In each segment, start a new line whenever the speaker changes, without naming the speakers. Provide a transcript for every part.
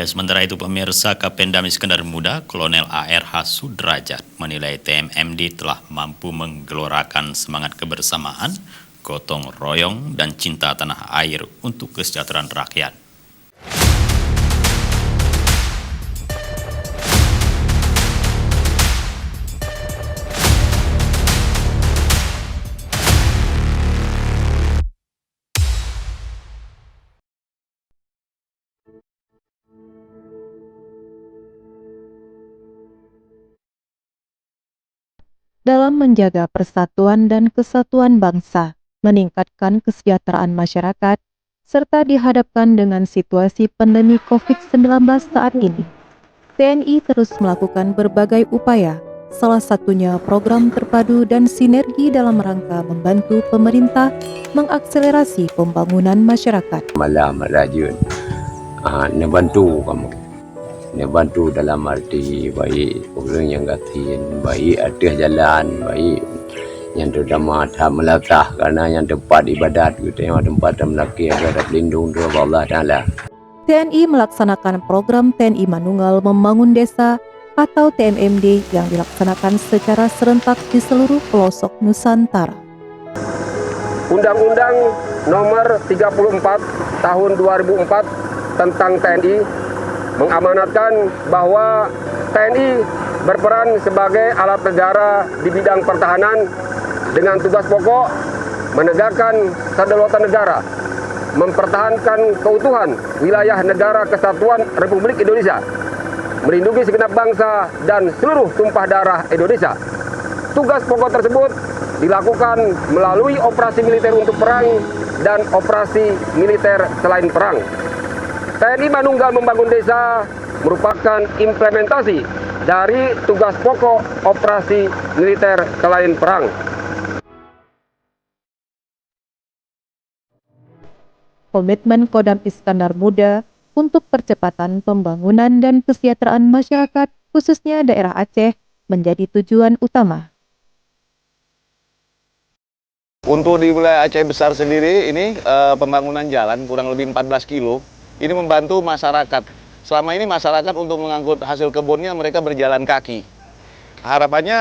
Ya, sementara itu pemirsa, Kapendam Iskandar Muda, Kolonel ARH Sudrajat menilai TMMD telah mampu menggelorakan semangat kebersamaan, gotong royong, dan cinta tanah air untuk kesejahteraan rakyat.
Dalam menjaga persatuan dan kesatuan bangsa, meningkatkan kesejahteraan masyarakat, serta dihadapkan dengan situasi pandemi COVID-19 saat ini. TNI terus melakukan berbagai upaya, salah satunya program terpadu dan sinergi dalam rangka membantu pemerintah mengakselerasi pembangunan masyarakat.
Malam rajin, membantu kamu. Bantu dalam arti baik orang yang gatin, baik atas jalan, baik yang terutama tak melatah karena yang tempat ibadat gitu, yang tempat melaki ada pelindung dari Allah Taala.
TNI melaksanakan program TNI Manunggal Membangun Desa atau TMMD yang dilaksanakan secara serentak di seluruh pelosok Nusantara.
Undang-Undang Nomor 34 Tahun 2004 tentang TNI mengamanatkan bahwa TNI berperan sebagai alat negara di bidang pertahanan dengan tugas pokok menegakkan kedaulatan negara, mempertahankan keutuhan wilayah negara kesatuan Republik Indonesia, melindungi segenap bangsa dan seluruh tumpah darah Indonesia. Tugas pokok tersebut dilakukan melalui operasi militer untuk perang dan operasi militer selain perang. TNI Manunggal Membangun Desa merupakan implementasi dari tugas pokok operasi militer selain perang.
Komitmen Kodam Iskandar Muda untuk percepatan pembangunan dan kesejahteraan masyarakat, khususnya daerah Aceh, menjadi tujuan utama.
Untuk di wilayah Aceh besar sendiri, ini pembangunan jalan kurang lebih 14 kilo. Ini membantu masyarakat. Selama ini masyarakat untuk mengangkut hasil kebunnya mereka berjalan kaki. Harapannya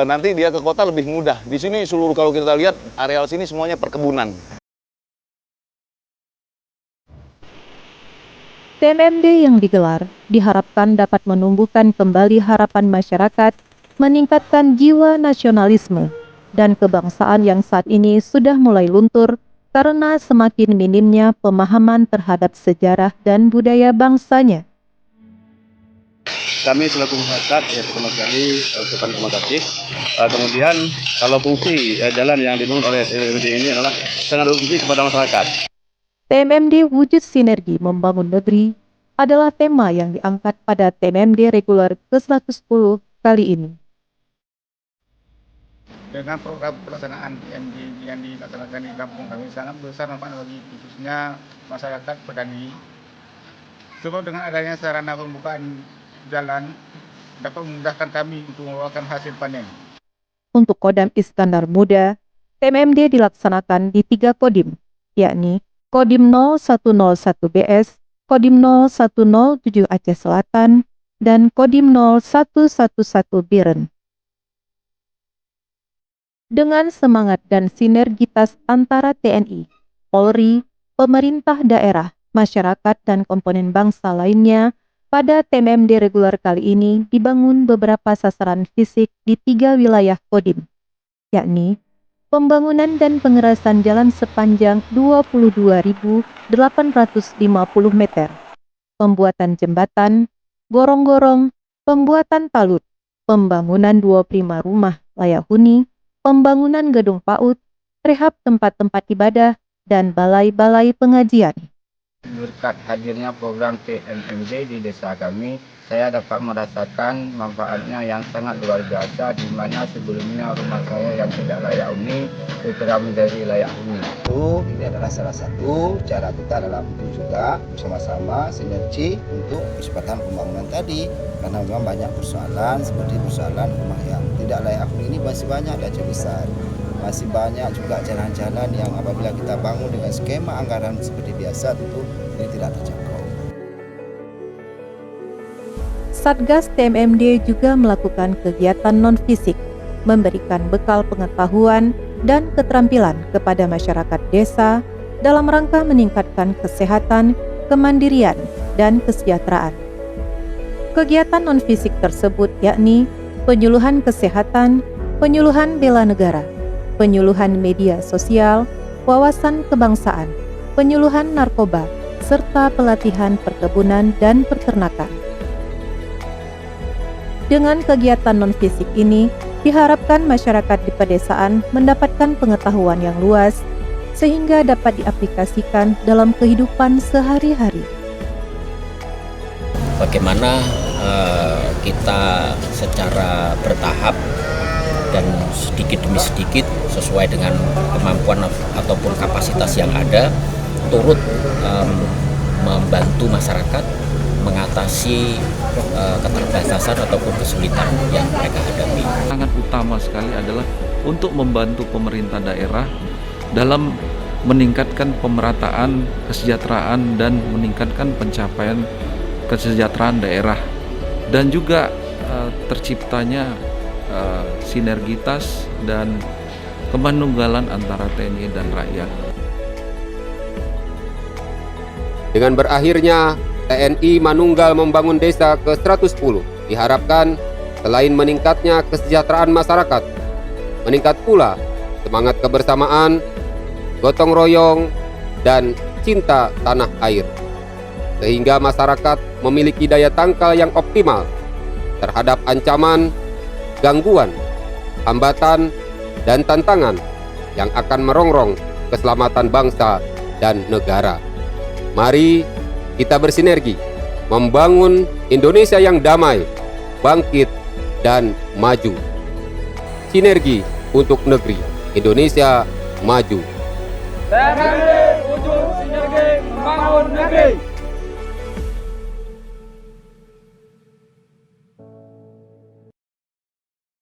nanti dia ke kota lebih mudah. Di sini seluruh kalau kita lihat areal sini semuanya perkebunan.
TMMD yang digelar diharapkan dapat menumbuhkan kembali harapan masyarakat, meningkatkan jiwa nasionalisme dan kebangsaan yang saat ini sudah mulai luntur karena semakin minimnya pemahaman terhadap sejarah dan budaya bangsanya.
Kami selaku masyarakat ya pertama sekali ucapkan terima kasih. Kemudian kalau fungsi jalan yang dibangun oleh TMMD ini adalah sangat berfungsi kepada masyarakat.
TMMD Wujud Sinergi Membangun Negeri adalah tema yang diangkat pada TMMD reguler ke-110 kali ini.
Dengan program pelaksanaan TMMD yang dilaksanakan di kampung kami sangat besar manfaat bagi khususnya masyarakat petani. Sebab dengan adanya sarana pembukaan jalan dapat memudahkan kami untuk mengeluarkan hasil panen.
Untuk Kodam Iskandar Muda, TMMD dilaksanakan di 3 kodim, yakni Kodim 0101 BS, Kodim 0107 Aceh Selatan, dan Kodim 0111 Biren. Dengan semangat dan sinergitas antara TNI, Polri, pemerintah daerah, masyarakat, dan komponen bangsa lainnya, pada TMMD reguler kali ini dibangun beberapa sasaran fisik di 3 wilayah kodim, yakni pembangunan dan pengerasan jalan sepanjang 22.850 meter, pembuatan jembatan, gorong-gorong, pembuatan talut, pembangunan 2 prima rumah layak huni, pembangunan gedung PAUD, rehab tempat-tempat ibadah, dan balai-balai pengajian.
Berkat hadirnya program TMMD di desa kami, saya dapat merasakan manfaatnya yang sangat luar biasa, di mana sebelumnya rumah saya yang tidak layak huni segera menjadi layak huni.
Ini adalah salah satu cara kita dalam itu juga bersama-sama sinergi untuk percepatan pembangunan tadi, karena memang banyak persoalan seperti persoalan rumah yang tidak layak huni ini masih banyak di Aceh besar. Masih banyak juga jalan-jalan yang apabila kita bangun dengan skema anggaran seperti biasa tentu ini tidak terjangkau.
Satgas TMMD juga melakukan kegiatan non-fisik, memberikan bekal pengetahuan dan keterampilan kepada masyarakat desa dalam rangka meningkatkan kesehatan, kemandirian, dan kesejahteraan. Kegiatan non-fisik tersebut yakni penyuluhan kesehatan, penyuluhan bela negara, penyuluhan media sosial, wawasan kebangsaan, penyuluhan narkoba, serta pelatihan perkebunan dan peternakan. Dengan kegiatan non-fisik ini, diharapkan masyarakat di pedesaan mendapatkan pengetahuan yang luas sehingga dapat diaplikasikan dalam kehidupan sehari-hari.
Bagaimana kita secara bertahap dan sedikit demi sedikit sesuai dengan kemampuan ataupun kapasitas yang ada turut membantu masyarakat mengatasi keterbatasan ataupun kesulitan yang mereka hadapi.
Sangat utama sekali adalah untuk membantu pemerintah daerah dalam meningkatkan pemerataan kesejahteraan dan meningkatkan pencapaian kesejahteraan daerah, dan juga terciptanya sinergitas dan kemanunggalan antara TNI dan rakyat.
Dengan berakhirnya TNI Manunggal Membangun Desa ke-110, diharapkan selain meningkatnya kesejahteraan masyarakat, meningkat pula semangat kebersamaan, gotong royong, dan cinta tanah air, sehingga masyarakat memiliki daya tangkal yang optimal terhadap ancaman, gangguan, hambatan, dan tantangan yang akan merongrong keselamatan bangsa dan negara. Mari kita bersinergi membangun Indonesia yang damai, bangkit, dan maju. Sinergi untuk negeri Indonesia maju.